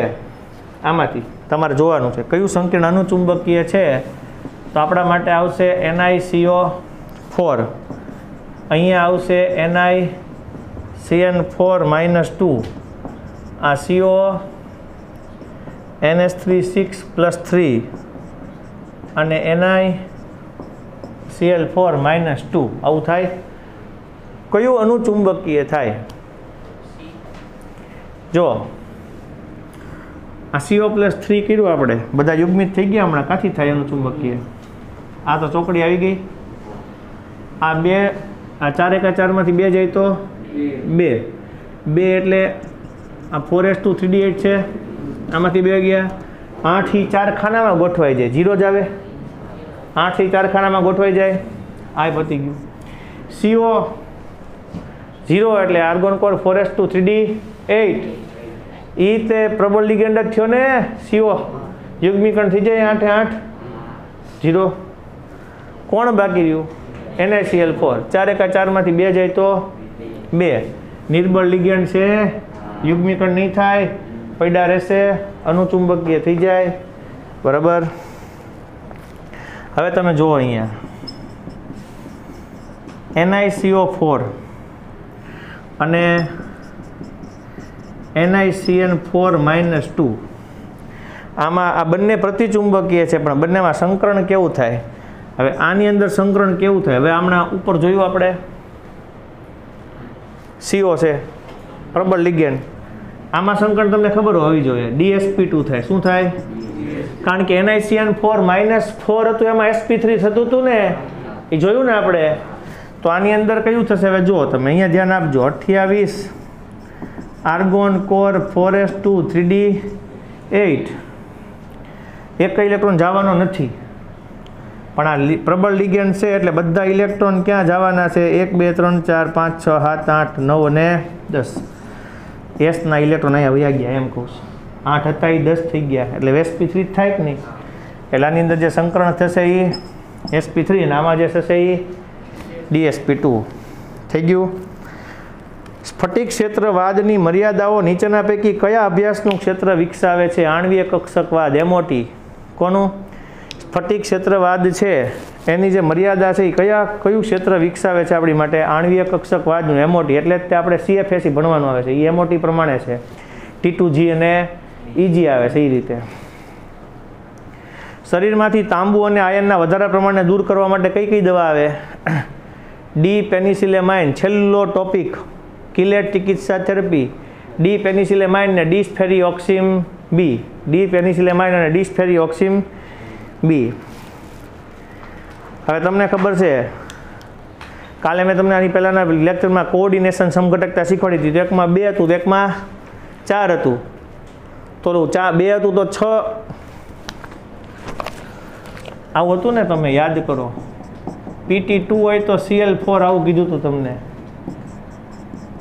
આમાંથી તમારે જોવાનું છે કયું સંકીર્ણ અનુચુંબકીય છે. તો આપણા માટે આવશે NiCO4. અહીંયા આવશે NiCN4-2. આ CO NH3 6+3 અને NiCl4-2 આવું થાય. કયું અનુચુંબકીય થાય? જો આ CO+3 કર્યું આપણે, બધા યુગ્મિત થઈ ગયા. હમણાં કાથી થાય અનુચુંબકીય? આ તો ચોકડી આવી ગઈ. આ 2 આ 4 એકા 4 માંથી 2 જાય તો 2 એટલે આ 4s2 3d8 છે, આમાંથી 2 ગયા, 8 ઈ 4 ખાનામાં ગોઠવાઈ જાય, 0 જ આવે, 8 ઈ 4 ખાનામાં ગોઠવાઈ જાય, આ પતી ગયું. CO 0 એટલે આર્ગોન કોર 4s2 3d8 ઈ તે પ્રબળ લિગેન્ડ જ થયો ને, CO યુગ્મીકરણ થઈ જાય 8 એ 8, 0. કોણ બાકી રહ્યું? NaCl4, 4 એકા 4 માંથી 2 જાય તો 2, નિર્બળ લિગેન્ડ છે, યુગ્મીકરણ નહીં થાય, પડ્યા રહેશે, અનુચુંબકીય થઈ જાય, બરાબર. હવે તમે જુઓ અહીંયા NiCO4 અને NiCN4-2, આમાં આ બંને પ્રતિચુંબકીય છે, પણ બંનેમાં સંકરણ કેવું થાય? હવે આની અંદર સંકરણ કેવું થાય? હવે હમણાં ઉપર જોયું આપણે, CO છે પ્રબળ લિગેન્ડ, આમાં સંકરણ તમને ખબર હોવી જોઈએ, DsP2 થાય. શું થાય? કારણ કે NiCN4-4 હતું, એમાં sp3 થતું હતું ને, એ જોયું ને આપણે. તો આની અંદર કયું થશે? હવે જુઓ તમે અહીંયા ધ્યાન આપજો, 28 આર્ગોન કોર 4s2 3d8, એક ઇલેક્ટ્રોન જવાનો નથી, પણ આ પ્રબળ લિગેન્ડ છે એટલે બધા ઇલેક્ટ્રોન ક્યાં જવાના છે? 1 2 3 4 5 6 7 8 9 અને 10. એસના ઇલેક્ટ્રોન અહીંયા વયા ગયા, એમ કહું છું. 8 હતા એ 10 થઈ ગયા, એટલે sp3 થાય કે નહીં? એટલે આની અંદર જે સંકરણ થશે એ sp3 અને આમાં જે થશે એ dsp2 થઈ ગયું. સ્ફટિક ક્ષેત્રવાદની મર્યાદાઓ નીચેના પૈકી કયા અભ્યાસનું ક્ષેત્ર વિકસાવે છે? આણ્વીય કક્ષકવાદ, MOT. કોનું? સ્ફટિક ક્ષેત્રવાદ છે એની જે મર્યાદા છે એ કયું ક્ષેત્ર વિકસાવે છે આપણી માટે? આણ્વીય કક્ષકવાદનું, MOT. એટલે જ તે આપણે CFSE ભણવાનું આવે છે, એ MOT પ્રમાણે છે. T2G અને EG આવે છે એ રીતે. શરીરમાંથી તાંબુ અને આયનના વધારા પ્રમાણને દૂર કરવા માટે કઈ કઈ દવા આવે? ડી પેનિસિલેમાઇન, છેલ્લો ટોપિક, કિલેટ ચિકિત્સા થેરપી, ડી પેનિસિલેમાઇન ને ડિસ્ફેરિઓક્સિમ બી, ડી પેનિસિલેમાઇન અને ડિસ્ફેરિઓક્સિમ બી. હવે તમને ખબર છે, કાલે મેં તમને આની પહેલાંના લેક્ચરમાં કોઓર્ડિનેશન સમઘટકતા શીખવાડી હતી. તો એકમાં 2 હતું, તો એકમાં 4 હતું. તો 2 હતું તો 6 આવું હતું ને, તમે યાદ કરો. PT2 હોય તો Cl4 આવું કીધું હતું તમને,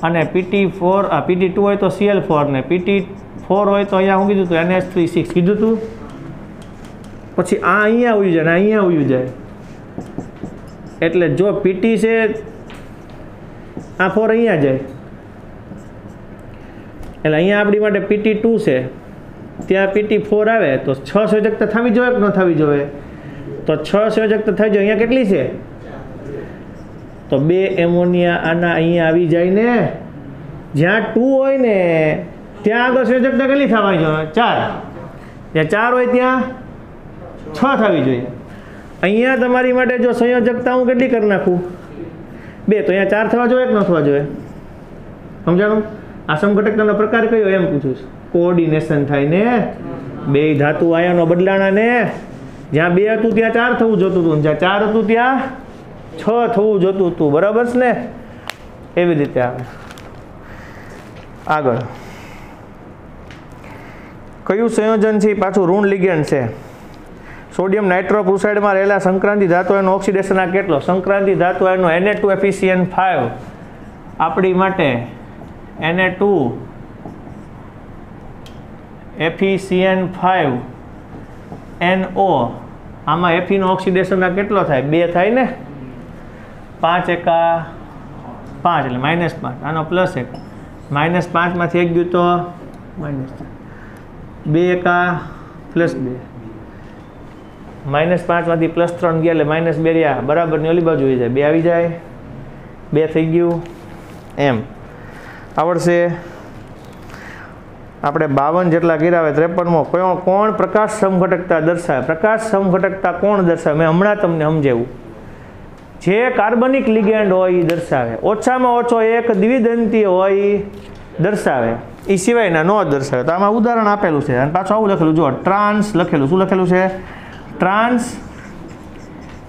અને PT2 હોય તો Cl4 ને PT4 હોય તો અહીંયા શું કીધું હતું? NH3 6 કીધું હતું. પછી આ અહીંયા આવી જાય ને અહીંયા આવી જાય, એટલે જો PT છે આ 4 અહીંયા જાય, એટલે અહીંયા આપણી માટે PT2 છે, ત્યાં PT4 આવે તો 6 સંયોજકતા થવી જોઈએ કે ન થવી જોઈએ? તો 6 સંયોજકતા થઈ જાય. અહીંયા કેટલી છે? તો 2 એમોનિયા આના અહીંયા આવી જાય ને, જ્યાં 2 હોય ને ત્યાં આગળ સંયોજકતા કેટલી થવાની જોઈએ? 4. જ્યાં 4 હોય ત્યાં 6 થવી જોઈએ. અહીંયા તમારી માટે જો સંયોજકતા હું કેટલી કરી નાખું? 2, તો અહીંયા 4 થવા જોઈએ કે ન થવા જોઈએ? સમજાણું? આ સમઘટકતાનો પ્રકાર કયો એમ પૂછું છું. કોઓર્ડિનેશન થાય ને, 2 ધાતુ આયનો બદલાણા ને, જ્યાં 2 હતું ત્યાં 4 થવું જોતું હતું, જ્યાં 4 હતું ત્યાં 6 થવું જોતું હતું, બરાબર છે ને? એવી રીતે આવે. આગળ કયું સંયોજન છે પાછું ઋણ લિગેન્ડ છે? સોડિયમ નાઇટ્રોક્લોરાઇડમાં રહેલા સંક્રાંતિ ધાતુ આયનનો ઓક્સિડેશન આ કેટલો? સંક્રાંતિ ધાતુ આયનનો Na2FeCN5 આપણી માટે Na2FeCN5NO, આમાં Fe નો ઓક્સિડેશન આ કેટલો થાય? 2 થાય ને, 5 એકા 5 એટલે -5, આનો +1, -5 માંથી 1 ગયું તો -2 એકા +2, -5 માંથી +3 ગયા એટલે -2 રહ્યા, બરાબરની ઓલી બાજુ આવી જાય, 2 આવી જાય, 2 થઈ ગયું. એમ આવડશે. આપણે 52 જેટલા કર્યા આવે. 53મો કોણ પ્રકાશ સમઘટકતા દર્શાવે? પ્રકાશ સમઘટકતા કોણ દર્શાવે? મેં હમણાં તમને સમજાવ્યું. જે કાર્બનિક લિગેન્ડ હોય એ દર્શાવે, ઓછામાં ઓછો એક દ્વિદંતીય હોય એ દર્શાવે, એ સિવાયના નો દર્શાવે. તો આમાં ઉદાહરણ આપેલું છે, અને પાછું આવું લખેલું જો, ટ્રાન્સ લખેલું. શું લખેલું છે? Trans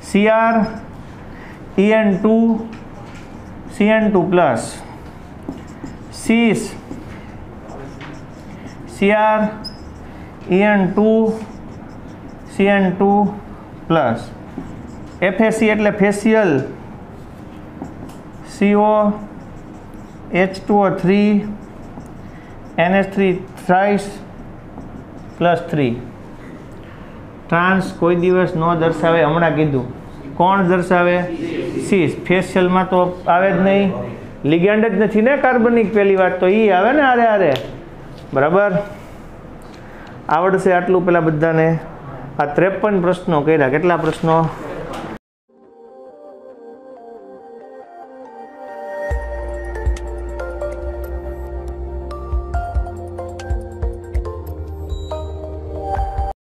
CrEN2 CN2+. સીસ Cr En2 Cn2 plus FAC એટલે facial CO H2O3 NH3 thrice plus 3 trans કોઈ દિવસ ન દર્શાવે, હમણાં કીધું. કોણ દર્શાવે? સીસ. ફેશિયલમાં તો આવે જ નહીં, લિગેન્ડ જ નથી ને કાર્બનિક. પહેલી વાત તો એ આવે ને આરે બરાબર. આવડશે આટલું પેલા બધાને. આ 53 પ્રશ્નો કર્યા. કેટલા પ્રશ્નો?